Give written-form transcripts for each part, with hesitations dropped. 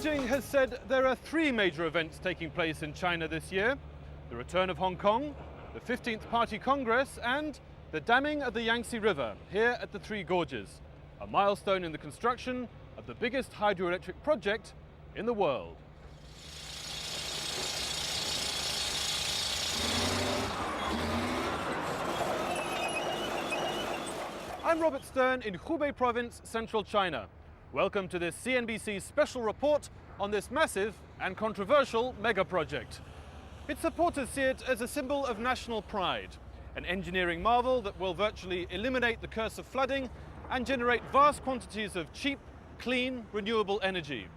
Beijing has said there are three major events taking place in China this year: the return of Hong Kong, the 15th Party Congress, and the damming of the Yangtze River here at the Three Gorges, a milestone in the construction of the biggest hydroelectric project in the world. I'm Robert Stern in Hubei province, central China. Welcome to this CNBC special report on this massive and controversial mega project. Its supporters see it as a symbol of national pride, an engineering marvel that will virtually eliminate the curse of flooding and generate vast quantities of cheap, clean, renewable energy.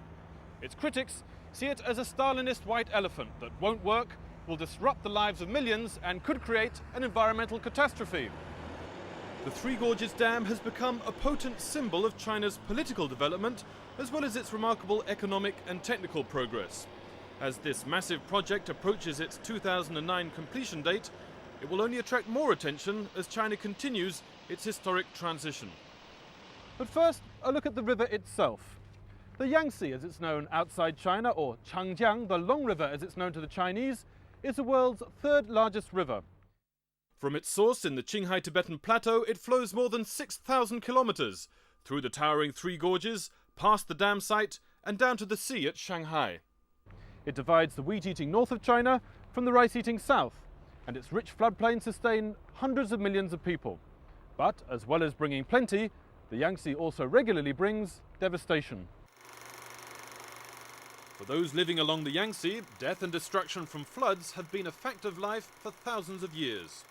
Its critics see it as a Stalinist white elephant that won't work, will disrupt the lives of millions, and could create an environmental catastrophe. The Three Gorges Dam has become a potent symbol of China's political development, as well as its remarkable economic and technical progress. As this massive project approaches its 2009 completion date, it will only attract more attention as China continues its historic transition. But first, a look at the river itself. The Yangtze, as it's known outside China, or Changjiang, the Long River as it's known to the Chinese, is the world's third largest river. From its source in the Shanghai Tibetan Plateau, it flows more than 6,000 kilometers through the towering Three Gorges, past the dam site, and down to the sea at Shanghai. It divides the wheat-eating north of China from the rice-eating south, and its rich floodplains sustain hundreds of millions of people. But as well as bringing plenty, the Yangtze also regularly brings devastation. For those living along the Yangtze, death and destruction from floods have been a fact of life for thousands of years.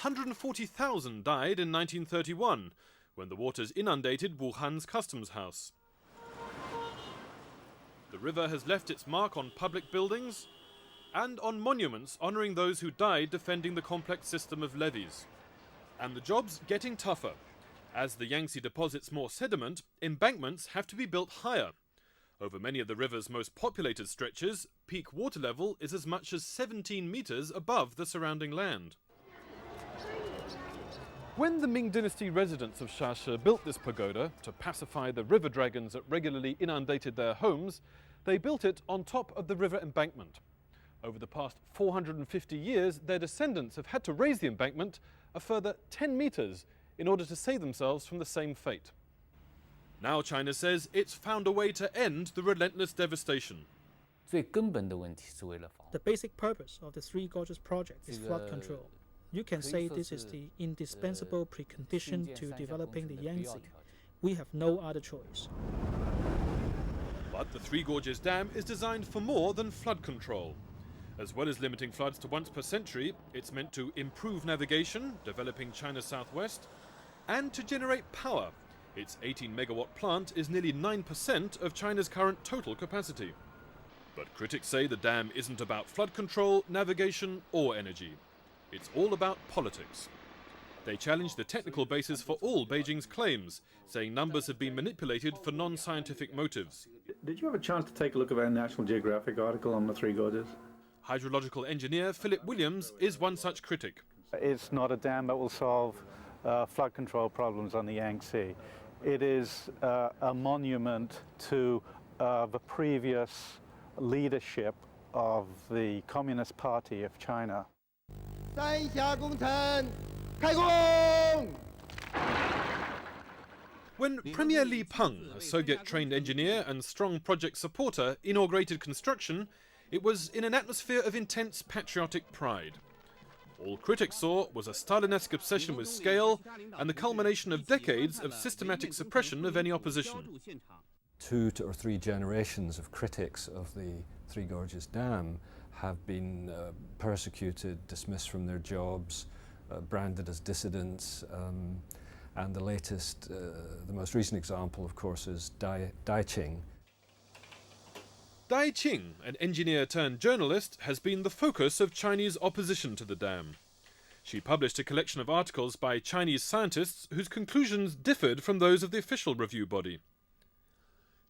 140,000 died in 1931, when the waters inundated Wuhan's customs house. The river has left its mark on public buildings and on monuments honouring those who died defending the complex system of levees. And the job's getting tougher. As the Yangtze deposits more sediment, embankments have to be built higher. Over many of the river's most populated stretches, peak water level is as much as 17 meters above the surrounding land. When the Ming Dynasty residents of Shashi built this pagoda to pacify the river dragons that regularly inundated their homes, they built it on top of the river embankment. Over the past 450 years, their descendants have had to raise the embankment a further 10 meters in order to save themselves from the same fate. Now China says it's found a way to end the relentless devastation. The basic purpose of the Three Gorges project is flood control. You can say this is the indispensable precondition to developing the Yangtze. We have no other choice. But the Three Gorges Dam is designed for more than flood control. As well as limiting floods to once per century, it's meant to improve navigation, developing China's southwest, and to generate power. Its 18-megawatt plant is nearly 9% of China's current total capacity. But critics say the dam isn't about flood control, navigation, or energy. It's all about politics. They challenge the technical basis for all Beijing's claims, saying numbers have been manipulated for non-scientific motives. Did you have a chance to take a look at our National Geographic article on the Three Gorges? Hydrological engineer Philip Williams is one such critic. It's not a dam that will solve flood control problems on the Yangtze. It is a monument to the previous leadership of the Communist Party of China. When Premier Li Peng, a Soviet-trained engineer and strong project supporter, inaugurated construction, it was in an atmosphere of intense patriotic pride. All critics saw was a Stalinesque obsession with scale and the culmination of decades of systematic suppression of any opposition. 2 or 3 generations of critics of the Three Gorges Dam have been persecuted, dismissed from their jobs, branded as dissidents, and the latest, the most recent example, of course, is Dai Qing. Dai Qing, an engineer turned journalist, has been the focus of Chinese opposition to the dam. She published a collection of articles by Chinese scientists whose conclusions differed from those of the official review body.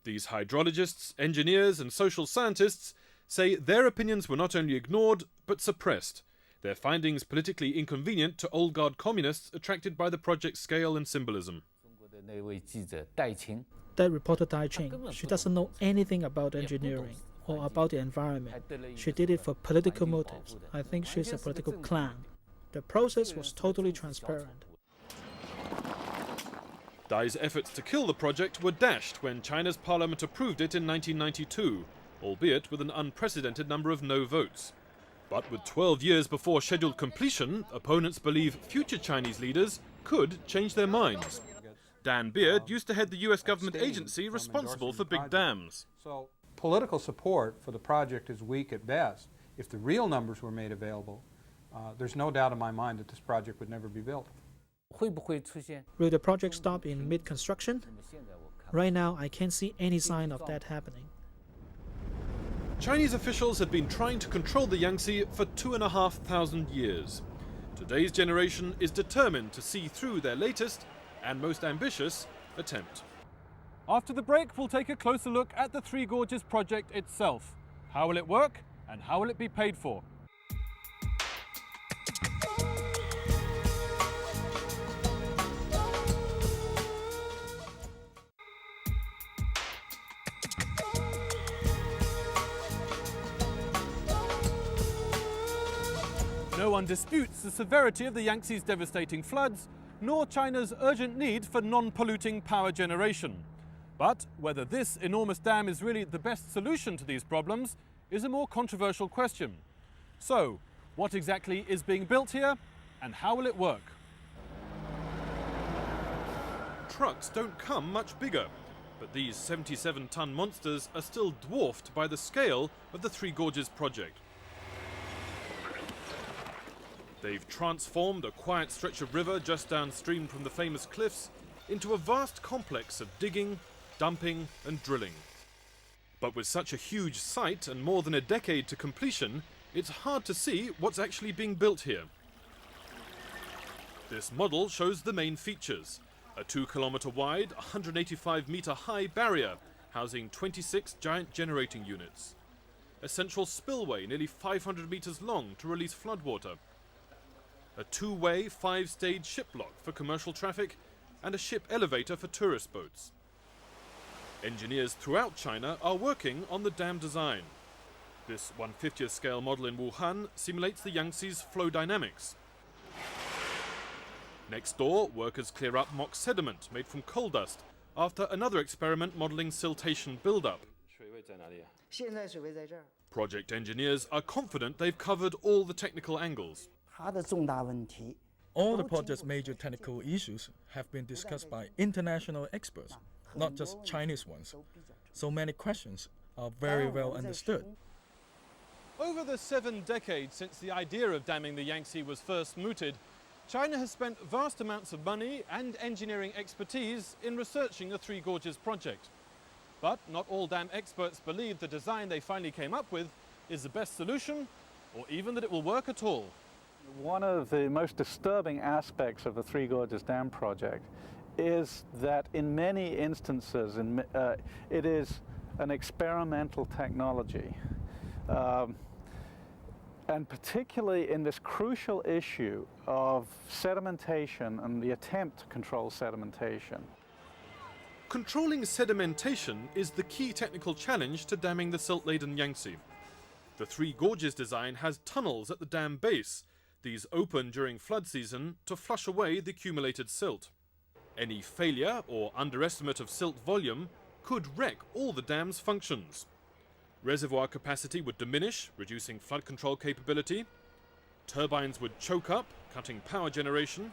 These hydrologists, engineers, and social scientists say their opinions were not only ignored, but suppressed, their findings politically inconvenient to old-guard communists attracted by the project's scale and symbolism. That reporter Dai Ching, she doesn't know anything about engineering or about the environment. She did it for political motives. I think she's a political clown. The process was totally transparent. Dai's efforts to kill the project were dashed when China's parliament approved it in 1992, albeit with an unprecedented number of no votes. But with 12 years before scheduled completion, opponents believe future Chinese leaders could change their minds. Dan Beard used to head the US government agency responsible for big dams. So political support for the project is weak at best. If the real numbers were made available, there's no doubt in my mind that this project would never be built. Will the project stop in mid-construction? Right now, I can't see any sign of that happening. Chinese officials had been trying to control the Yangtze for 2,500 years. Today's generation is determined to see through their latest and most ambitious attempt. After the break, we'll take a closer look at the Three Gorges project itself. How will it work and how will it be paid for? No one disputes the severity of the Yangtze's devastating floods, nor China's urgent need for non-polluting power generation. But whether this enormous dam is really the best solution to these problems is a more controversial question. So, what exactly is being built here, and how will it work? Trucks don't come much bigger, but these 77-ton monsters are still dwarfed by the scale of the Three Gorges project. They've transformed a quiet stretch of river just downstream from the famous cliffs into a vast complex of digging, dumping and drilling. But with such a huge site and more than a decade to completion, it's hard to see what's actually being built here. This model shows the main features. A 2-kilometre wide, 185-metre high barrier housing 26 giant generating units. A central spillway nearly 500 metres long to release floodwater. A 2-way, 5-stage ship lock for commercial traffic, and a ship elevator for tourist boats. Engineers throughout China are working on the dam design. This 1/50th scale model in Wuhan simulates the Yangtze's flow dynamics. Next door, workers clear up mock sediment made from coal dust after another experiment modelling siltation buildup. Project engineers are confident they've covered all the technical angles. All the project's major technical issues have been discussed by international experts, not just Chinese ones. So many questions are very well understood. Over the 7 decades since the idea of damming the Yangtze was first mooted, China has spent vast amounts of money and engineering expertise in researching the Three Gorges project. But not all dam experts believe the design they finally came up with is the best solution, or even that it will work at all. One of the most disturbing aspects of the Three Gorges Dam project is that in many instances it is an experimental technology. And particularly in this crucial issue of sedimentation and the attempt to control sedimentation. Controlling sedimentation is the key technical challenge to damming the silt-laden Yangtze. The Three Gorges design has tunnels at the dam base. These open during flood season to flush away the accumulated silt. Any failure or underestimate of silt volume could wreck all the dam's functions. Reservoir capacity would diminish, reducing flood control capability. Turbines would choke up, cutting power generation.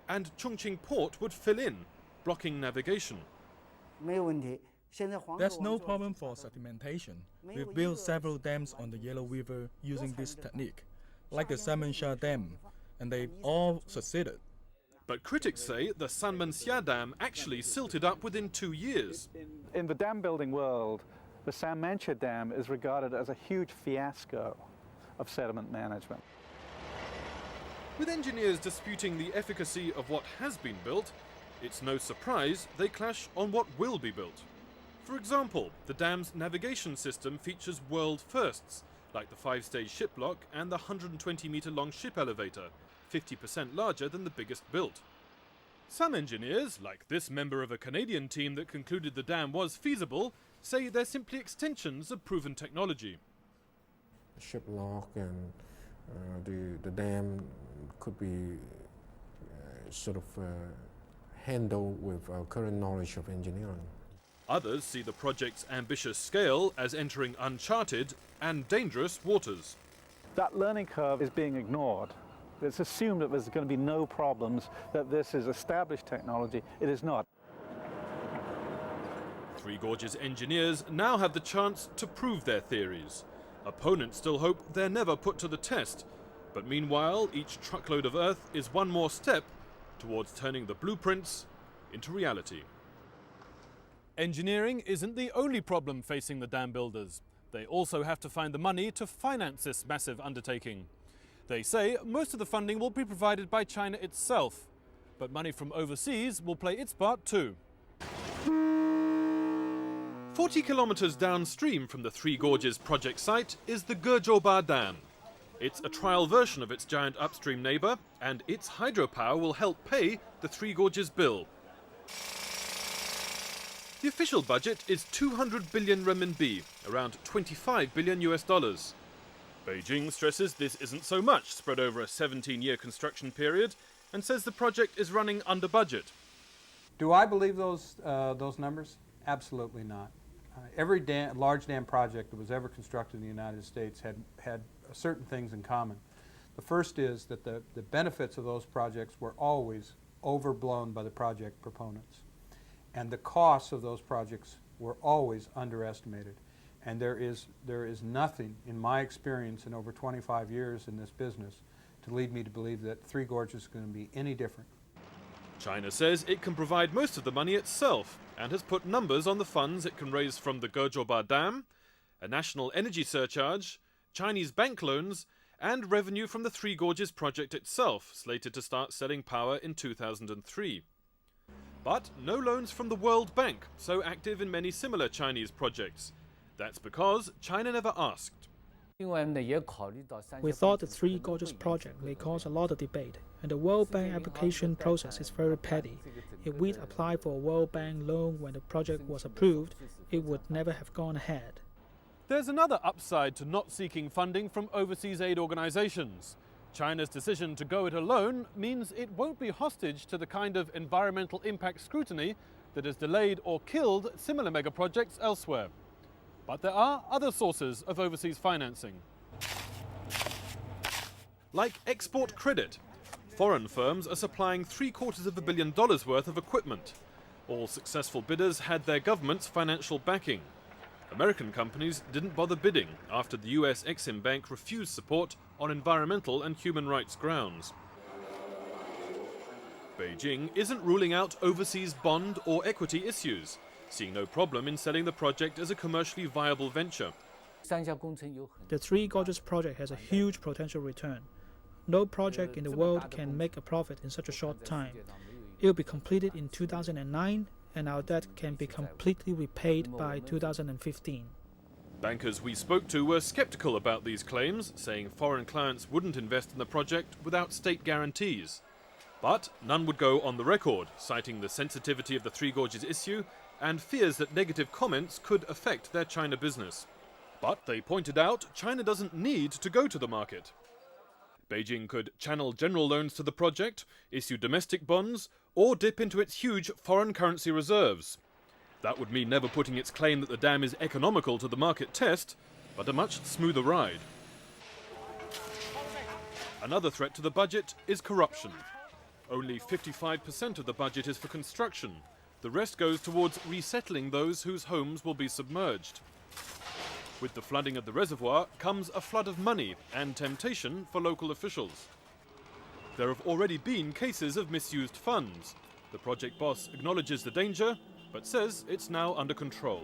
And Chongqing Port would fill in, blocking navigation. There's no problem for sedimentation. We've built several dams on the Yellow River using this technique, like the Sanmenxia Dam, and they've all succeeded. But critics say the Sanmenxia Dam actually silted up within 2 years. In the dam building world, the Sanmenxia Dam is regarded as a huge fiasco of sediment management. With engineers disputing the efficacy of what has been built, it's no surprise they clash on what will be built. For example, the dam's navigation system features world firsts, like the 5-stage ship lock and the 120-metre long ship elevator, 50% larger than the biggest built. Some engineers, like this member of a Canadian team that concluded the dam was feasible, say they're simply extensions of proven technology. Ship lock and the dam could be handled with our current knowledge of engineering. Others see the project's ambitious scale as entering uncharted and dangerous waters. That learning curve is being ignored. It's assumed that there's going to be no problems, that this is established technology. It is not. Three Gorges engineers now have the chance to prove their theories. Opponents still hope they're never put to the test. But meanwhile, each truckload of earth is one more step towards turning the blueprints into reality. Engineering isn't the only problem facing the dam builders. They also have to find the money to finance this massive undertaking. They say most of the funding will be provided by China itself, but money from overseas will play its part too. 40 kilometers downstream from the Three Gorges project site is the Gorges Dam. It's a trial version of its giant upstream neighbour, and its hydropower will help pay the Three Gorges bill. The official budget is 200 billion renminbi, around 25 billion US dollars. Beijing stresses this isn't so much, spread over a 17-year construction period, and says the project is running under budget. Do I believe those numbers? Absolutely not. Every large dam project that was ever constructed in the United States had certain things in common. The first is that the benefits of those projects were always overblown by the project proponents. And the costs of those projects were always underestimated. And there is nothing, in my experience in over 25 years in this business, to lead me to believe that Three Gorges is going to be any different. China says it can provide most of the money itself and has put numbers on the funds it can raise from the Gorges Dam, a national energy surcharge, Chinese bank loans, and revenue from the Three Gorges project itself, slated to start selling power in 2003. But no loans from the World Bank, so active in many similar Chinese projects. That's because China never asked. We thought the Three Gorges project may cause a lot of debate, and the World Bank application process is very petty. If we'd applied for a World Bank loan when the project was approved, it would never have gone ahead. There's another upside to not seeking funding from overseas aid organizations. China's decision to go it alone means it won't be hostage to the kind of environmental impact scrutiny that has delayed or killed similar mega projects elsewhere. But there are other sources of overseas financing. Like export credit. Foreign firms are supplying $750 million worth of equipment. All successful bidders had their government's financial backing. American companies didn't bother bidding after the US Exim Bank refused support on environmental and human rights grounds. Beijing isn't ruling out overseas bond or equity issues, seeing no problem in selling the project as a commercially viable venture. The Three Gorges project has a huge potential return. No project in the world can make a profit in such a short time. It will be completed in 2009, and our debt can be completely repaid by 2015. Bankers we spoke to were skeptical about these claims, saying foreign clients wouldn't invest in the project without state guarantees. But none would go on the record, citing the sensitivity of the Three Gorges issue and fears that negative comments could affect their China business. But they pointed out China doesn't need to go to the market. Beijing could channel general loans to the project, issue domestic bonds, or dip into its huge foreign currency reserves. That would mean never putting its claim that the dam is economical to the market test, but a much smoother ride. Another threat to the budget is corruption. Only 55% of the budget is for construction. The rest goes towards resettling those whose homes will be submerged. With the flooding of the reservoir comes a flood of money and temptation for local officials. There have already been cases of misused funds. The project boss acknowledges the danger, but says it's now under control.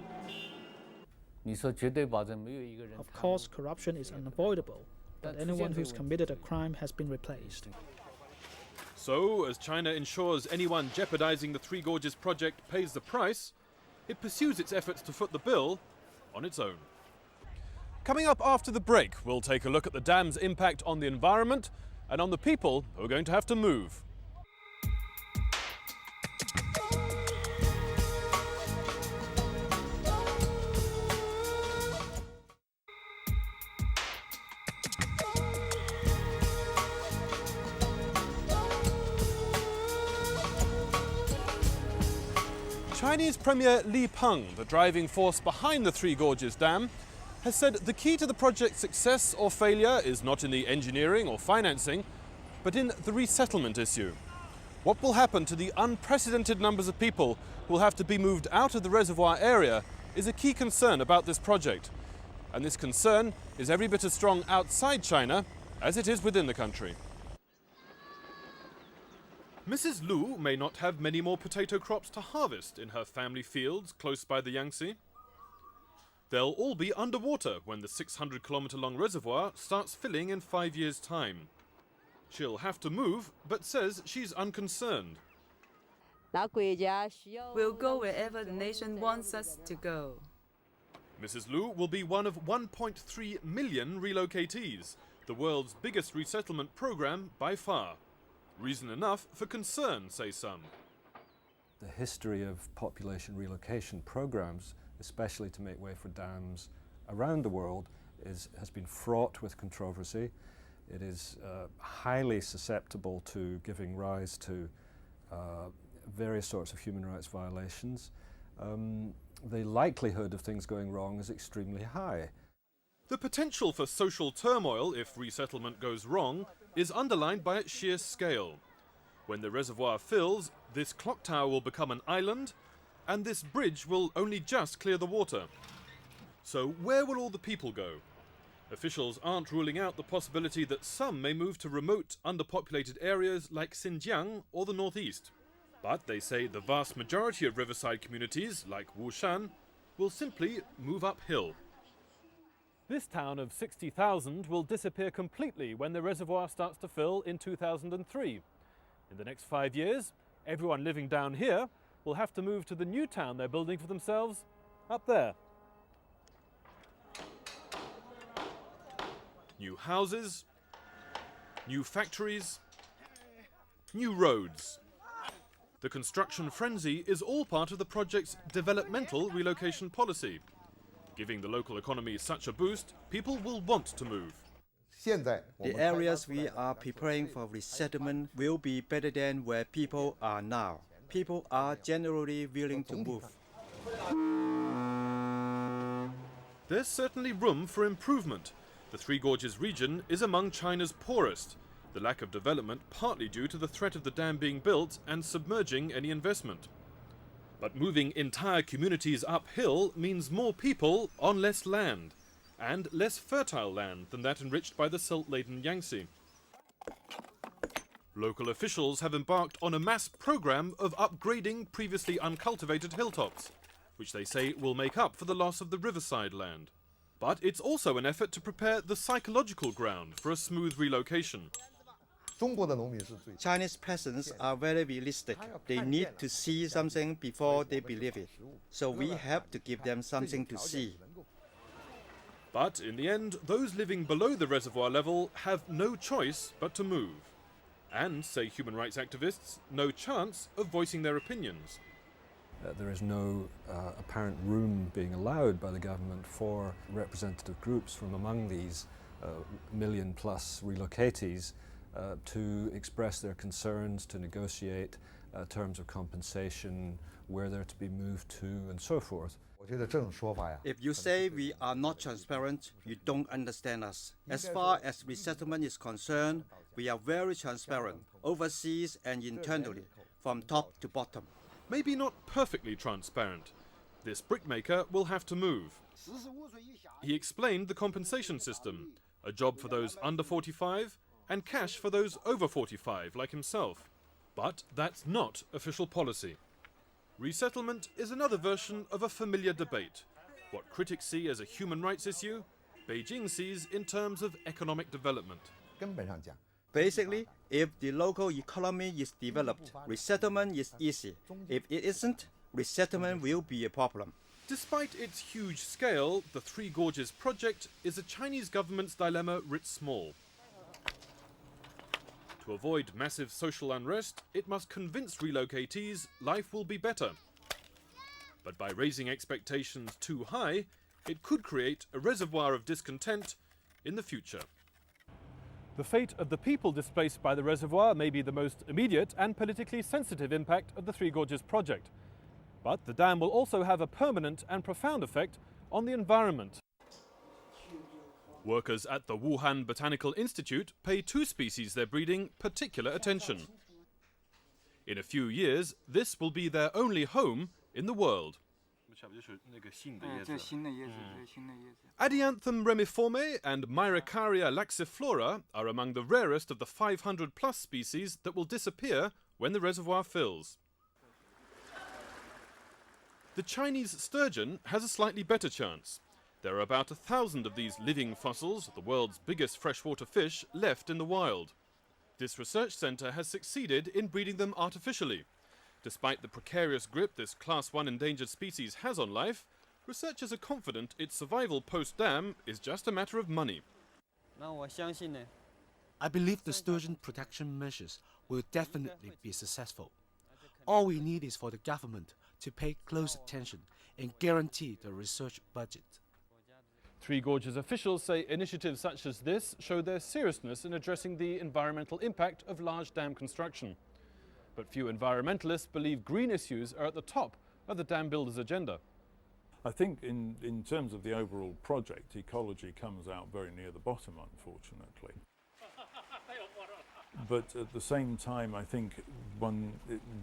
Of course, corruption is unavoidable, but anyone who's committed a crime has been replaced. So, as China ensures anyone jeopardizing the Three Gorges project pays the price, it pursues its efforts to foot the bill on its own. Coming up after the break, we'll take a look at the dam's impact on the environment and on the people who are going to have to move. Chinese Premier Li Peng, the driving force behind the Three Gorges Dam, has said the key to the project's success or failure is not in the engineering or financing, but in the resettlement issue. What will happen to the unprecedented numbers of people who will have to be moved out of the reservoir area is a key concern about this project. And this concern is every bit as strong outside China as it is within the country. Mrs. Lu may not have many more potato crops to harvest in her family fields close by the Yangtze. They'll all be underwater when the 600-kilometre-long reservoir starts filling in 5 years' time. She'll have to move, but says she's unconcerned. We'll go wherever the nation wants us to go. Mrs. Lu will be one of 1.3 million relocatees, the world's biggest resettlement program by far. Reason enough for concern, say some. The history of population relocation programs, especially to make way for dams around the world, has been fraught with controversy. It is highly susceptible to giving rise to various sorts of human rights violations. The likelihood of things going wrong is extremely high. The potential for social turmoil if resettlement goes wrong is underlined by its sheer scale. When the reservoir fills, this clock tower will become an island, and this bridge will only just clear the water. So where will all the people go? Officials aren't ruling out the possibility that some may move to remote, underpopulated areas like Xinjiang or the northeast. But they say the vast majority of riverside communities, like Wushan, will simply move uphill. This town of 60,000 will disappear completely when the reservoir starts to fill in 2003. In the next 5 years, everyone living down here will have to move to the new town they're building for themselves up there. New houses, new factories, new roads. The construction frenzy is all part of the project's developmental relocation policy. Giving the local economy such a boost, people will want to move. The areas we are preparing for resettlement will be better than where people are now. People are generally willing to move. There's certainly room for improvement. The Three Gorges region is among China's poorest, the lack of development partly due to the threat of the dam being built and submerging any investment. But moving entire communities uphill means more people on less land, and less fertile land than that enriched by the salt-laden Yangtze. Local officials have embarked on a mass program of upgrading previously uncultivated hilltops, which they say will make up for the loss of the riverside land. But it's also an effort to prepare the psychological ground for a smooth relocation. Chinese peasants are very realistic. They need to see something before they believe it. So we have to give them something to see. But in the end, those living below the reservoir level have no choice but to move. And, say human rights activists, no chance of voicing their opinions. There is no apparent room being allowed by the government for representative groups from among these million-plus relocatees to express their concerns, to negotiate terms of compensation, where they're to be moved to, and so forth. If you say we are not transparent, you don't understand us. As far as resettlement is concerned, we are very transparent, overseas and internally, from top to bottom. Maybe not perfectly transparent. This brickmaker will have to move. He explained the compensation system, a job for those under 45 and cash for those over 45 like himself. But that's not official policy. Resettlement is another version of a familiar debate. What critics see as a human rights issue, Beijing sees in terms of economic development. Basically, if the local economy is developed, resettlement is easy. If it isn't, resettlement will be a problem. Despite its huge scale, the Three Gorges project is a Chinese government's dilemma writ small. To avoid massive social unrest, it must convince relocatees life will be better. But by raising expectations too high, it could create a reservoir of discontent in the future. The fate of the people displaced by the reservoir may be the most immediate and politically sensitive impact of the Three Gorges project. But the dam will also have a permanent and profound effect on the environment. Workers at the Wuhan Botanical Institute pay two species they're breeding particular attention. In a few years, this will be their only home in the world. Adianthum remiforme and Myricaria laxiflora are among the rarest of the 500 plus species that will disappear when the reservoir fills. The Chinese sturgeon has a slightly better chance. There are about 1,000 of these living fossils, the world's biggest freshwater fish, left in the wild. This research centre has succeeded in breeding them artificially. Despite the precarious grip this Class 1 endangered species has on life, researchers are confident its survival post-dam is just a matter of money. I believe the sturgeon protection measures will definitely be successful. All we need is for the government to pay close attention and guarantee the research budget. Three Gorges officials say initiatives such as this show their seriousness in addressing the environmental impact of large dam construction. But few environmentalists believe green issues are at the top of the dam builders' agenda. I think in terms of the overall project, ecology comes out very near the bottom, unfortunately. But at the same time, I think one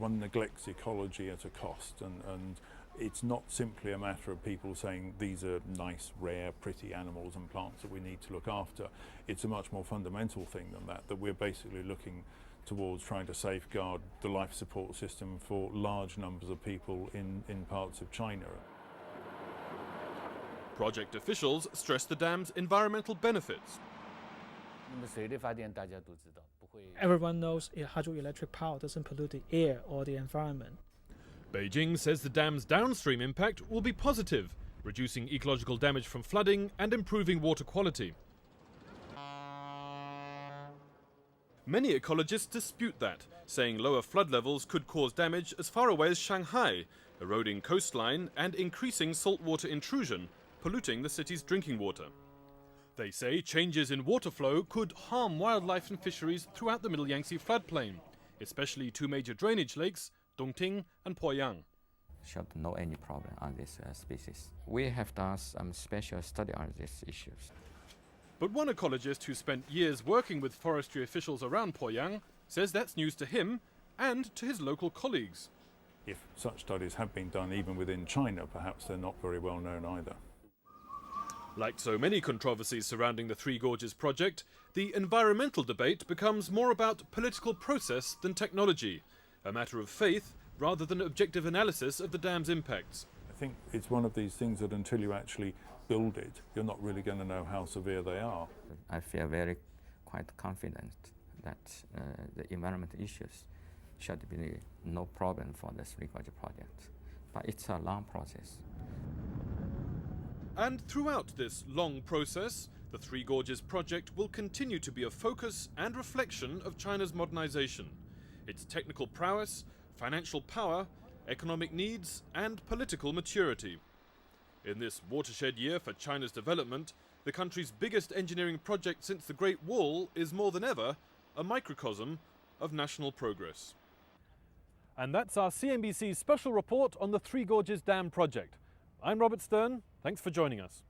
neglects ecology at a cost, and it's not simply a matter of people saying these are nice, rare, pretty animals and plants that we need to look after. It's a much more fundamental thing than that, that we're basically looking towards trying to safeguard the life support system for large numbers of people in parts of China. Project officials stress the dam's environmental benefits. Everyone knows hydroelectric power doesn't pollute the air or the environment. Beijing says the dam's downstream impact will be positive, reducing ecological damage from flooding and improving water quality. Many ecologists dispute that, saying lower flood levels could cause damage as far away as Shanghai, eroding coastline and increasing saltwater intrusion, polluting the city's drinking water. They say changes in water flow could harm wildlife and fisheries throughout the Middle Yangtze floodplain, especially two major drainage lakes, Dongting and Poyang. Should know any problem on this species. We have done some special study on these issues. But one ecologist who spent years working with forestry officials around Poyang says that's news to him and to his local colleagues. If such studies have been done even within China, perhaps they're not very well known either. Like so many controversies surrounding the Three Gorges project, the environmental debate becomes more about political process than technology, a matter of faith rather than objective analysis of the dam's impacts. I think it's one of these things that until you actually build it, you're not really going to know how severe they are. I feel quite confident that the environmental issues should be no problem for the Three Gorges project. But it's a long process. And throughout this long process, the Three Gorges project will continue to be a focus and reflection of China's modernization, its technical prowess, financial power, economic needs, and political maturity. In this watershed year for China's development, the country's biggest engineering project since the Great Wall is more than ever a microcosm of national progress. And that's our CNBC special report on the Three Gorges Dam project. I'm Robert Stern. Thanks for joining us.